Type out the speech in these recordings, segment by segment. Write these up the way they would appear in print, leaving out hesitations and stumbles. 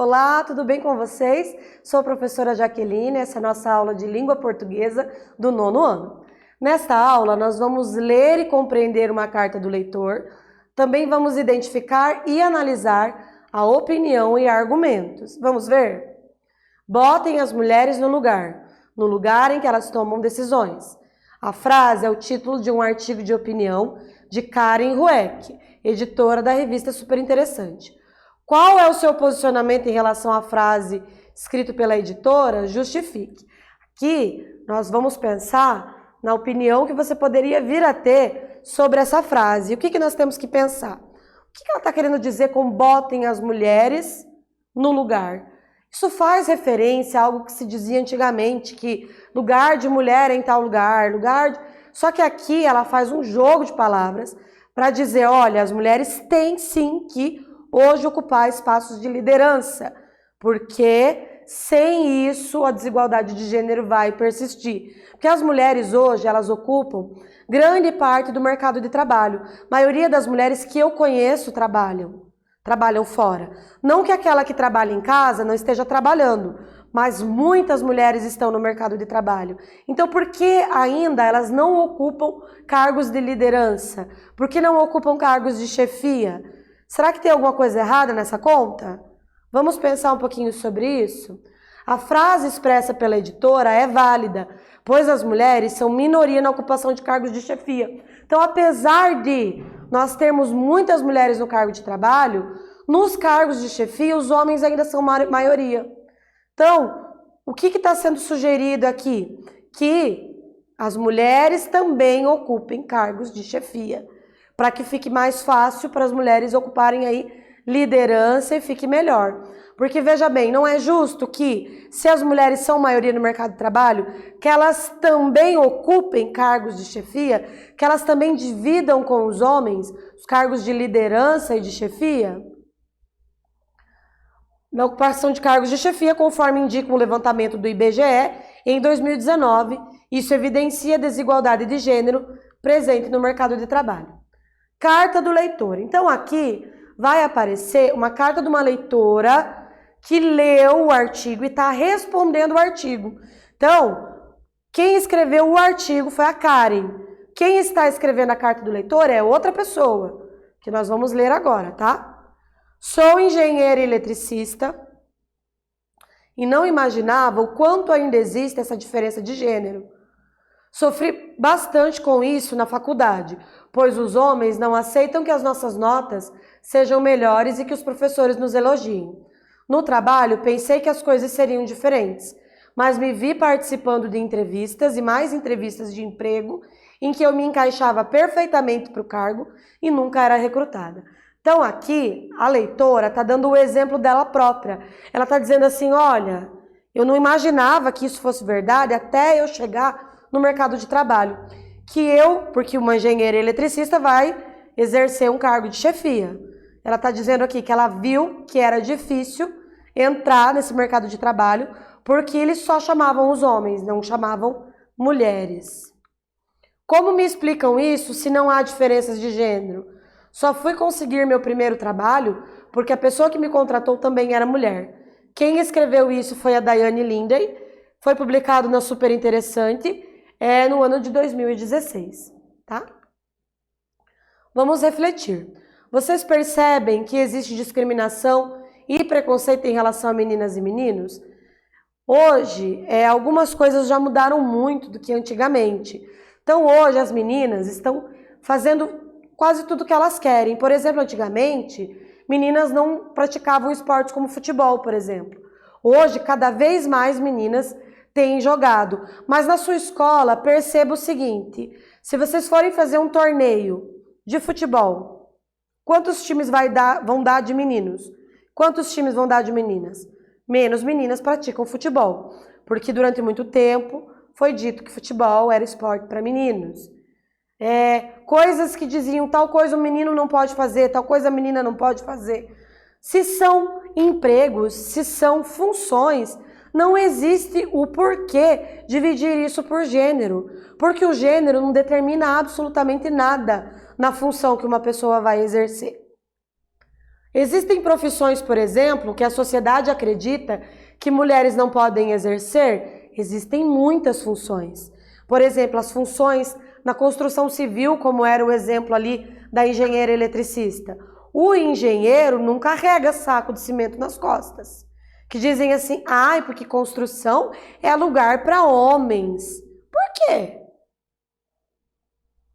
Olá, tudo bem com vocês? Sou a professora Jaqueline, essa é a nossa aula de língua portuguesa do 9º ano. Nesta aula, nós vamos ler e compreender uma carta do leitor, também vamos identificar e analisar a opinião e argumentos. Vamos ver? Botem as mulheres no lugar em que elas tomam decisões. A frase é o título de um artigo de opinião de Karen Rueck, editora da revista Super Interessante. Qual é o seu posicionamento em relação à frase escrita pela editora? Justifique. Aqui nós vamos pensar na opinião que você poderia vir a ter sobre essa frase. O que nós temos que pensar? O que ela está querendo dizer com botem as mulheres no lugar? Isso faz referência a algo que se dizia antigamente, que lugar de mulher é em tal lugar, Só que aqui ela faz um jogo de palavras para dizer, olha, as mulheres têm sim que hoje ocupar espaços de liderança, porque sem isso a desigualdade de gênero vai persistir. Porque as mulheres hoje, elas ocupam grande parte do mercado de trabalho. A maioria das mulheres que eu conheço trabalham fora. Não que aquela que trabalha em casa não esteja trabalhando, mas muitas mulheres estão no mercado de trabalho. Então, por que ainda elas não ocupam cargos de liderança? Por que não ocupam cargos de chefia? Será que tem alguma coisa errada nessa conta? Vamos pensar um pouquinho sobre isso? A frase expressa pela editora é válida, pois as mulheres são minoria na ocupação de cargos de chefia. Então, apesar de nós termos muitas mulheres no cargo de trabalho, nos cargos de chefia os homens ainda são maioria. Então, o que está sendo sugerido aqui? Que as mulheres também ocupem cargos de chefia, para que fique mais fácil para as mulheres ocuparem aí liderança e fique melhor. Porque, veja bem, não é justo que, se as mulheres são maioria no mercado de trabalho, que elas também ocupem cargos de chefia, que elas também dividam com os homens os cargos de liderança e de chefia? Na ocupação de cargos de chefia, conforme indica um levantamento do IBGE, em 2019, isso evidencia a desigualdade de gênero presente no mercado de trabalho. Carta do leitor. Então, aqui vai aparecer uma carta de uma leitora que leu o artigo e está respondendo o artigo. Então, quem escreveu o artigo foi a Karen. Quem está escrevendo a carta do leitor é outra pessoa, que nós vamos ler agora, tá? Sou engenheira eletricista e não imaginava o quanto ainda existe essa diferença de gênero. Sofri bastante com isso na faculdade, pois os homens não aceitam que as nossas notas sejam melhores e que os professores nos elogiem. No trabalho, pensei que as coisas seriam diferentes, mas me vi participando de entrevistas e mais entrevistas de emprego em que eu me encaixava perfeitamente para o cargo e nunca era recrutada. Então aqui, a leitora está dando o exemplo dela própria. Ela está dizendo assim, olha, eu não imaginava que isso fosse verdade até eu chegar no mercado de trabalho, porque uma engenheira eletricista vai exercer um cargo de chefia. Ela está dizendo aqui que ela viu que era difícil entrar nesse mercado de trabalho porque eles só chamavam os homens, não chamavam mulheres. Como me explicam isso se não há diferenças de gênero? Só fui conseguir meu primeiro trabalho porque a pessoa que me contratou também era mulher. Quem escreveu isso foi a Daiane Lindey, foi publicado na Super Interessante, no ano de 2016, tá? Vamos refletir. Vocês percebem que existe discriminação e preconceito em relação a meninas e meninos? Hoje, algumas coisas já mudaram muito do que antigamente. Então, hoje, as meninas estão fazendo quase tudo que elas querem. Por exemplo, antigamente, meninas não praticavam esportes como futebol, por exemplo. Hoje, cada vez mais meninas têm jogado. Mas na sua escola, perceba o seguinte, se vocês forem fazer um torneio de futebol, quantos times vão dar de meninos? Quantos times vão dar de meninas? Menos meninas praticam futebol, porque durante muito tempo foi dito que futebol era esporte para meninos. Coisas que diziam tal coisa o menino não pode fazer, tal coisa a menina não pode fazer. Se são empregos, se são funções, não existe o porquê dividir isso por gênero, porque o gênero não determina absolutamente nada na função que uma pessoa vai exercer. Existem profissões, por exemplo, que a sociedade acredita que mulheres não podem exercer? Existem muitas funções. Por exemplo, as funções na construção civil, como era o exemplo ali da engenheira eletricista. O engenheiro não carrega saco de cimento nas costas. Que dizem assim, porque construção é lugar para homens. Por quê?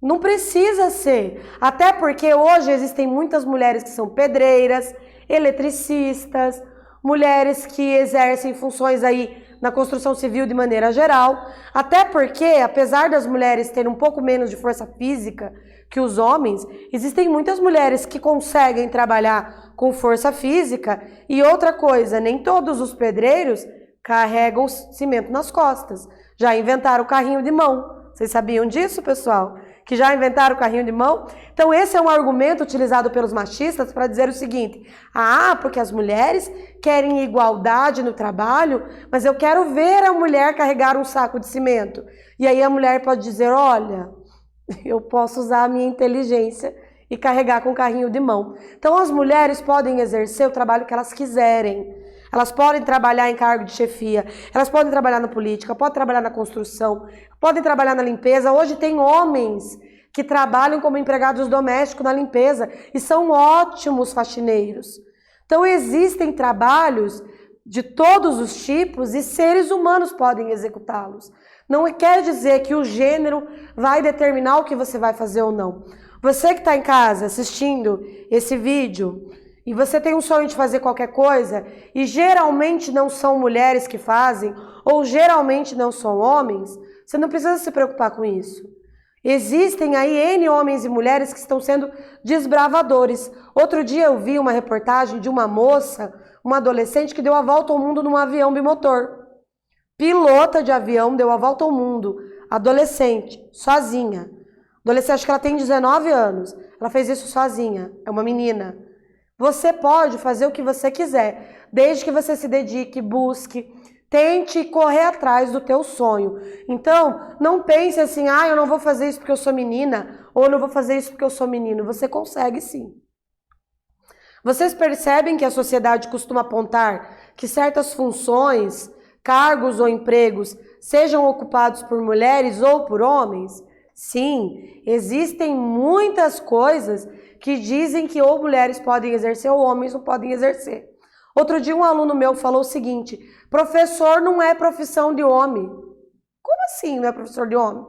Não precisa ser. Até porque hoje existem muitas mulheres que são pedreiras, eletricistas, mulheres que exercem funções aí na construção civil de maneira geral. Até porque, apesar das mulheres terem um pouco menos de força física que os homens, existem muitas mulheres que conseguem trabalhar com força física. E outra coisa, nem todos os pedreiros carregam cimento nas costas. Já inventaram o carrinho de mão. Vocês sabiam disso, pessoal? Que já inventaram o carrinho de mão? Então esse é um argumento utilizado pelos machistas para dizer o seguinte, porque as mulheres querem igualdade no trabalho, mas eu quero ver a mulher carregar um saco de cimento. E aí a mulher pode dizer, olha, eu posso usar a minha inteligência e carregar com carrinho de mão. Então as mulheres podem exercer o trabalho que elas quiserem. Elas podem trabalhar em cargo de chefia, elas podem trabalhar na política, podem trabalhar na construção, podem trabalhar na limpeza. Hoje tem homens que trabalham como empregados domésticos na limpeza e são ótimos faxineiros. Então existem trabalhos de todos os tipos e seres humanos podem executá-los. Não quer dizer que o gênero vai determinar o que você vai fazer ou não. Você que está em casa assistindo esse vídeo e você tem um sonho de fazer qualquer coisa e geralmente não são mulheres que fazem ou geralmente não são homens, você não precisa se preocupar com isso. Existem aí N homens e mulheres que estão sendo desbravadores. Outro dia eu vi uma reportagem de uma moça, uma adolescente que deu a volta ao mundo num avião bimotor. Pilota de avião deu a volta ao mundo, adolescente, sozinha. Adolescente, acho que ela tem 19 anos. Ela fez isso sozinha, é uma menina. Você pode fazer o que você quiser, desde que você se dedique, busque, tente correr atrás do teu sonho. Então, não pense assim, eu não vou fazer isso porque eu sou menina, ou eu não vou fazer isso porque eu sou menino. Você consegue sim. Vocês percebem que a sociedade costuma apontar que certas funções, cargos ou empregos sejam ocupados por mulheres ou por homens? Sim, existem muitas coisas que dizem que ou mulheres podem exercer ou homens não podem exercer. Outro dia um aluno meu falou o seguinte, professor não é profissão de homem. Como assim não é professor de homem?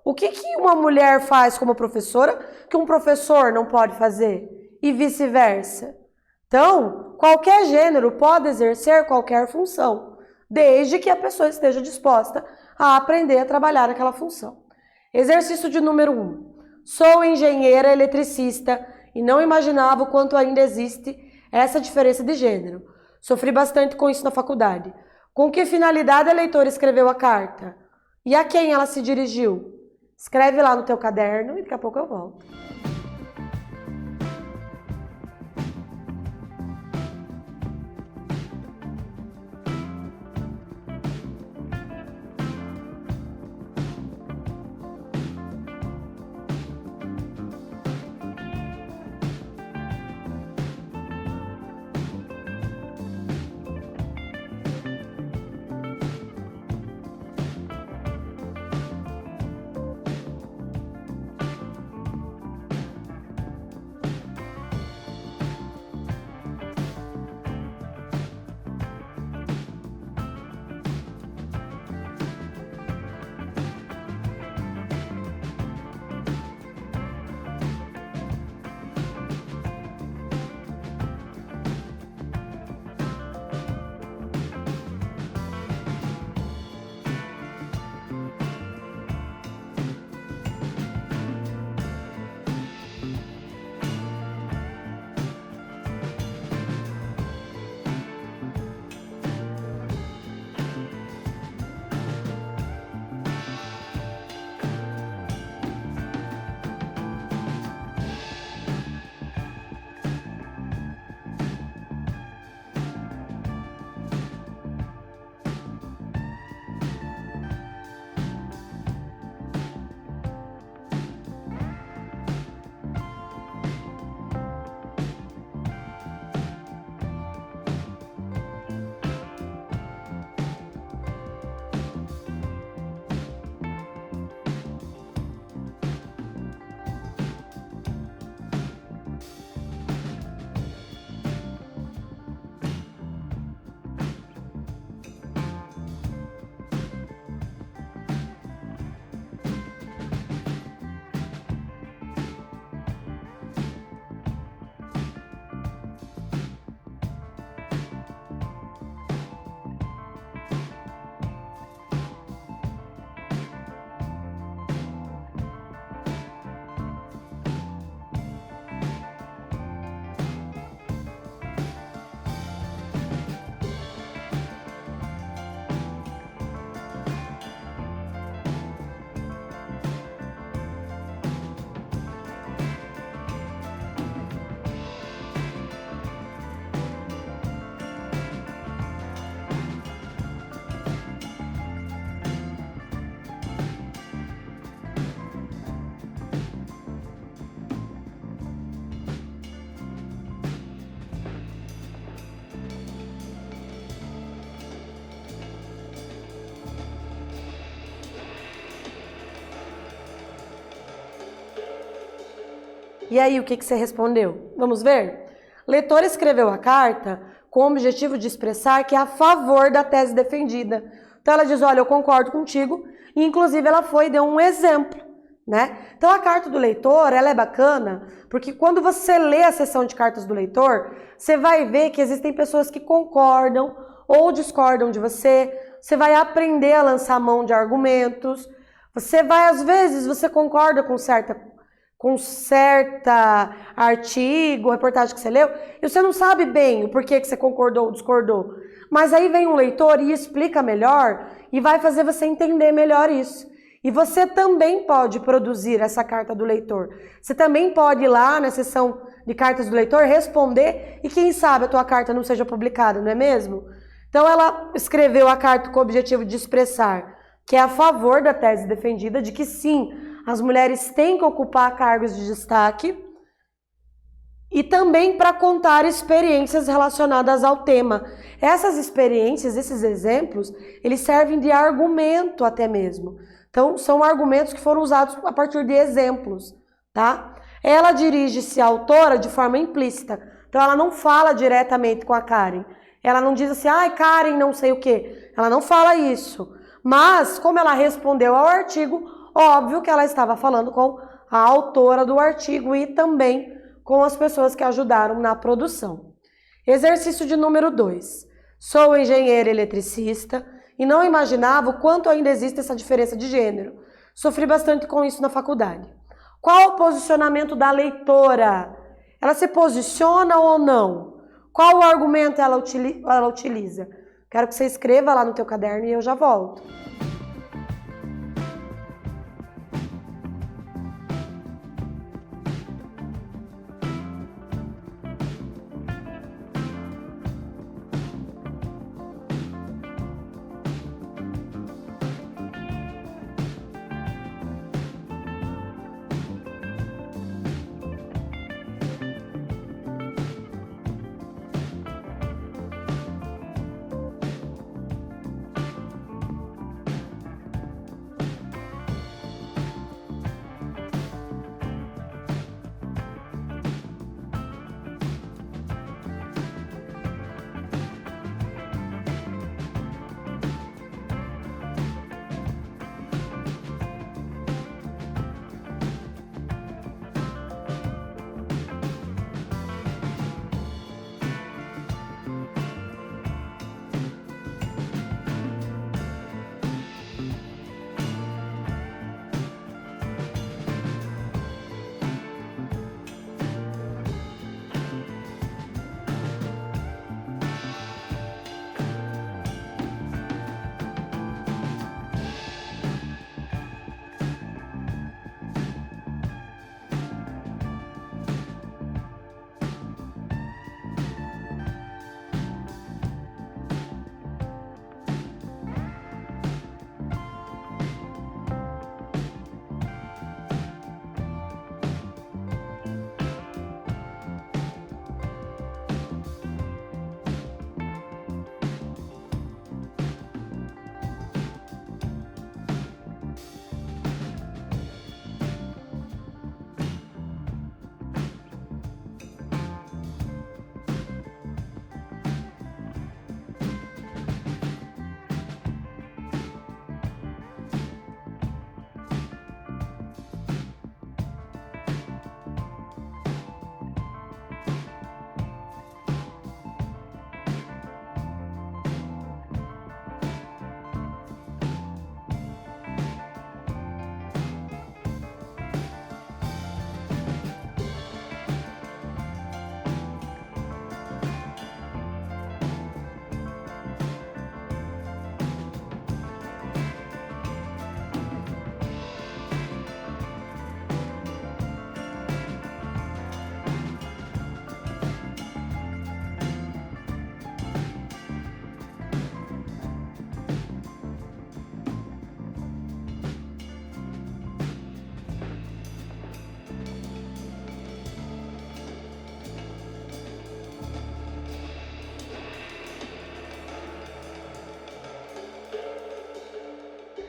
O que uma mulher faz como professora que um professor não pode fazer? E vice-versa. Então, qualquer gênero pode exercer qualquer função, desde que a pessoa esteja disposta a aprender a trabalhar aquela função. Exercício de número 1. Sou engenheira eletricista e não imaginava o quanto ainda existe essa diferença de gênero. Sofri bastante com isso na faculdade. Com que finalidade a leitora escreveu a carta? E a quem ela se dirigiu? Escreve lá no teu caderno e daqui a pouco eu volto. E aí, o que você respondeu? Vamos ver? O leitor escreveu a carta com o objetivo de expressar que é a favor da tese defendida. Então, ela diz, olha, eu concordo contigo, e inclusive ela foi e deu um exemplo, né? Então, a carta do leitor, ela é bacana, porque quando você lê a seção de cartas do leitor, você vai ver que existem pessoas que concordam ou discordam de você, você vai aprender a lançar mão de argumentos, você vai, às vezes, você concorda com certa artigo, reportagem que você leu, e você não sabe bem o porquê que você concordou ou discordou. Mas aí vem um leitor e explica melhor e vai fazer você entender melhor isso. E você também pode produzir essa carta do leitor. Você também pode ir lá na seção de cartas do leitor, responder e quem sabe a tua carta não seja publicada, não é mesmo? Então ela escreveu a carta com o objetivo de expressar que é a favor da tese defendida, de que sim, as mulheres têm que ocupar cargos de destaque, e também para contar experiências relacionadas ao tema. Essas experiências, esses exemplos, eles servem de argumento até mesmo. Então, são argumentos que foram usados a partir de exemplos, tá? Ela dirige-se à autora de forma implícita. Então, ela não fala diretamente com a Karen. Ela não diz assim, ai, Karen, não sei o quê. Ela não fala isso. Mas, como ela respondeu ao artigo, óbvio que ela estava falando com a autora do artigo e também com as pessoas que ajudaram na produção. Exercício de número 2. Sou engenheira eletricista e não imaginava o quanto ainda existe essa diferença de gênero. Sofri bastante com isso na faculdade. Qual o posicionamento da leitora? Ela se posiciona ou não? Qual o argumento ela utiliza? Quero que você escreva lá no teu caderno e eu já volto.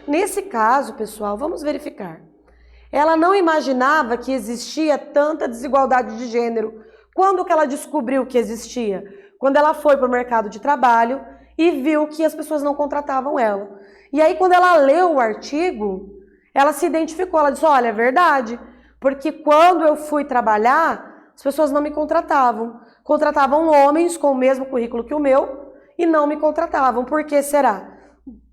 Nesse caso, pessoal, vamos verificar. ela não imaginava que existia tanta desigualdade de gênero. Quando que ela descobriu que existia? Quando ela foi para o mercado de trabalho e viu que as pessoas não contratavam ela. E aí, quando ela leu o artigo, ela se identificou, ela disse, olha, é verdade, porque quando eu fui trabalhar, as pessoas não me contratavam. Contratavam homens com o mesmo currículo que o meu e não me contratavam. Por que será?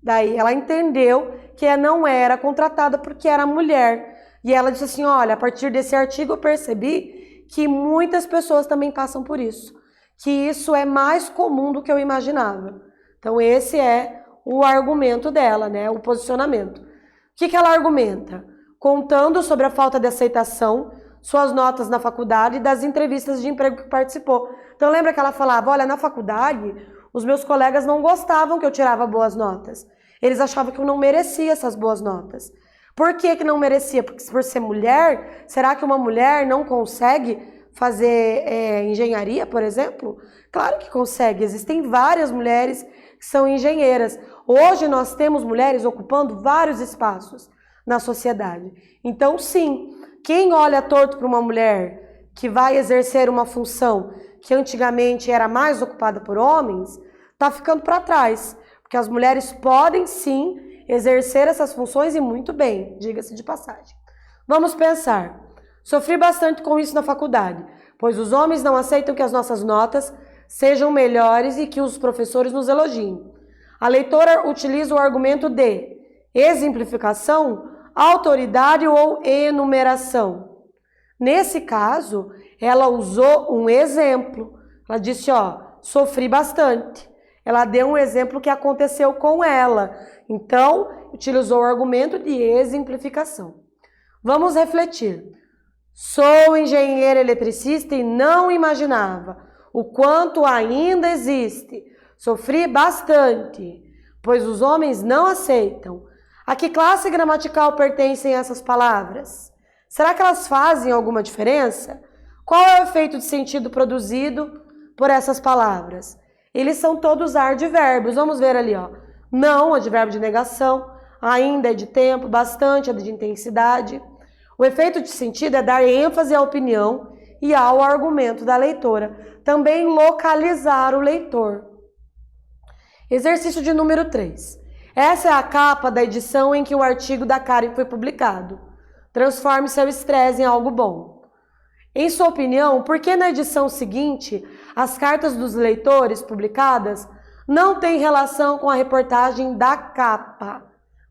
Daí ela entendeu que não era contratada porque era mulher. E ela disse assim, olha, a partir desse artigo eu percebi que muitas pessoas também passam por isso. Que isso é mais comum do que eu imaginava. Então esse é o argumento dela, né? O posicionamento. O que ela argumenta? Contando sobre a falta de aceitação, suas notas na faculdade e das entrevistas de emprego que participou. Então lembra que ela falava, olha, na faculdade os meus colegas não gostavam que eu tirava boas notas. Eles achavam que eu não merecia essas boas notas. Por que não merecia? Porque por ser mulher, será que uma mulher não consegue fazer engenharia, por exemplo? Claro que consegue, existem várias mulheres que são engenheiras. Hoje nós temos mulheres ocupando vários espaços na sociedade. Então sim, quem olha torto para uma mulher que vai exercer uma função que antigamente era mais ocupada por homens, está ficando para trás. Porque as mulheres podem sim exercer essas funções e muito bem, diga-se de passagem. Vamos pensar. Sofri bastante com isso na faculdade, pois os homens não aceitam que as nossas notas sejam melhores e que os professores nos elogiem. A leitora utiliza o argumento de exemplificação, autoridade ou enumeração. Nesse caso, ela usou um exemplo. Ela disse, ó, sofri bastante. Ela deu um exemplo que aconteceu com ela. Então, utilizou o argumento de exemplificação. Vamos refletir. Sou engenheira eletricista e não imaginava o quanto ainda existe. Sofri bastante, pois os homens não aceitam. A que classe gramatical pertencem essas palavras? Será que elas fazem alguma diferença? Qual é o efeito de sentido produzido por essas palavras? Eles são todos advérbios. Vamos ver ali, ó. Não, advérbio de negação. Ainda é de tempo. Bastante é de intensidade. O efeito de sentido é dar ênfase à opinião e ao argumento da leitora. Também localizar o leitor. Exercício de número 3. Essa é a capa da edição em que o artigo da Karen foi publicado. Transforme seu estresse em algo bom. Em sua opinião, por que na edição seguinte as cartas dos leitores publicadas não têm relação com a reportagem da capa?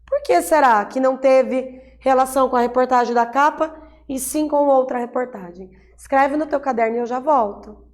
Por que será que não teve relação com a reportagem da capa e sim com outra reportagem? Escreve no teu caderno e eu já volto.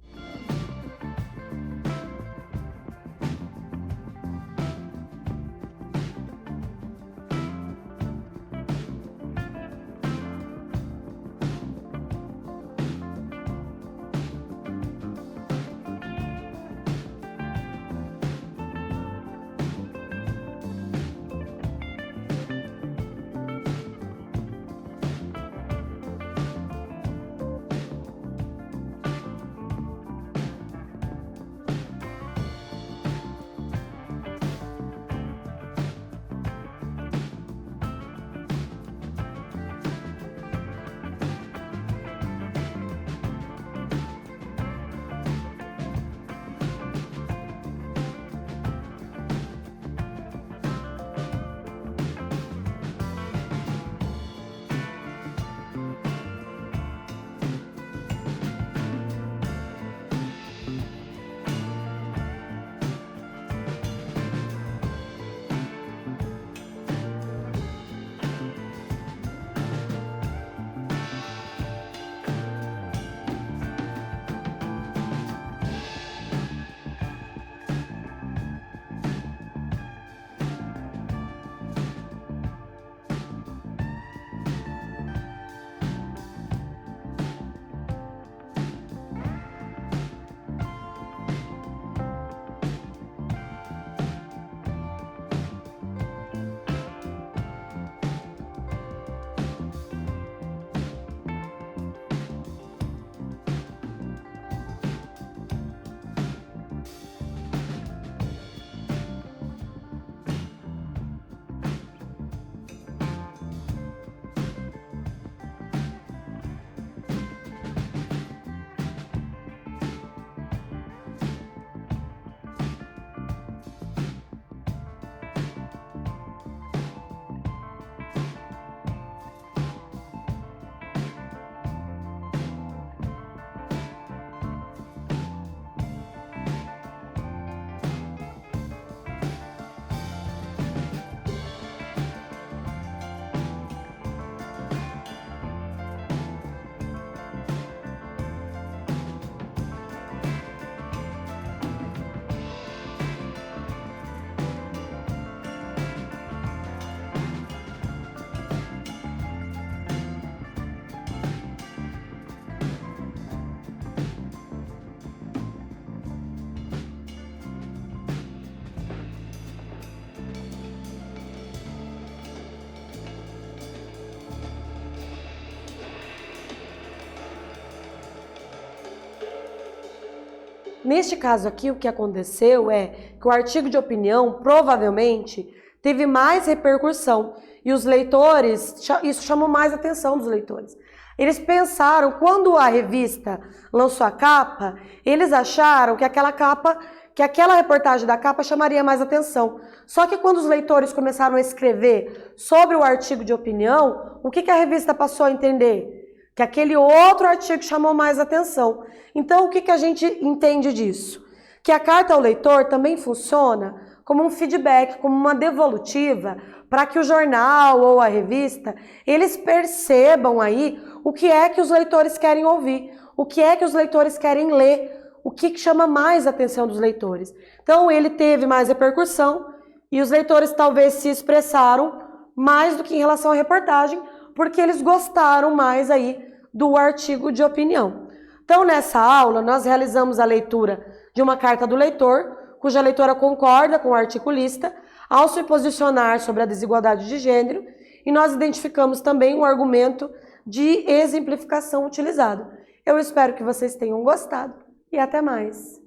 Neste caso aqui, o que aconteceu é que o artigo de opinião provavelmente teve mais repercussão e os leitores, isso chamou mais a atenção dos leitores. Eles pensaram, quando a revista lançou a capa, eles acharam que aquela reportagem da capa chamaria mais atenção. Só que quando os leitores começaram a escrever sobre o artigo de opinião, o que a revista passou a entender? Que aquele outro artigo chamou mais atenção. Então, o que a gente entende disso? Que a carta ao leitor também funciona como um feedback, como uma devolutiva, para que o jornal ou a revista, eles percebam aí o que é que os leitores querem ouvir, o que é que os leitores querem ler, o que chama mais a atenção dos leitores. Então, ele teve mais repercussão e os leitores talvez se expressaram mais do que em relação à reportagem, porque eles gostaram mais aí do artigo de opinião. Então, nessa aula, nós realizamos a leitura de uma carta do leitor, cuja leitora concorda com o articulista ao se posicionar sobre a desigualdade de gênero, e nós identificamos também um argumento de exemplificação utilizado. Eu espero que vocês tenham gostado e até mais!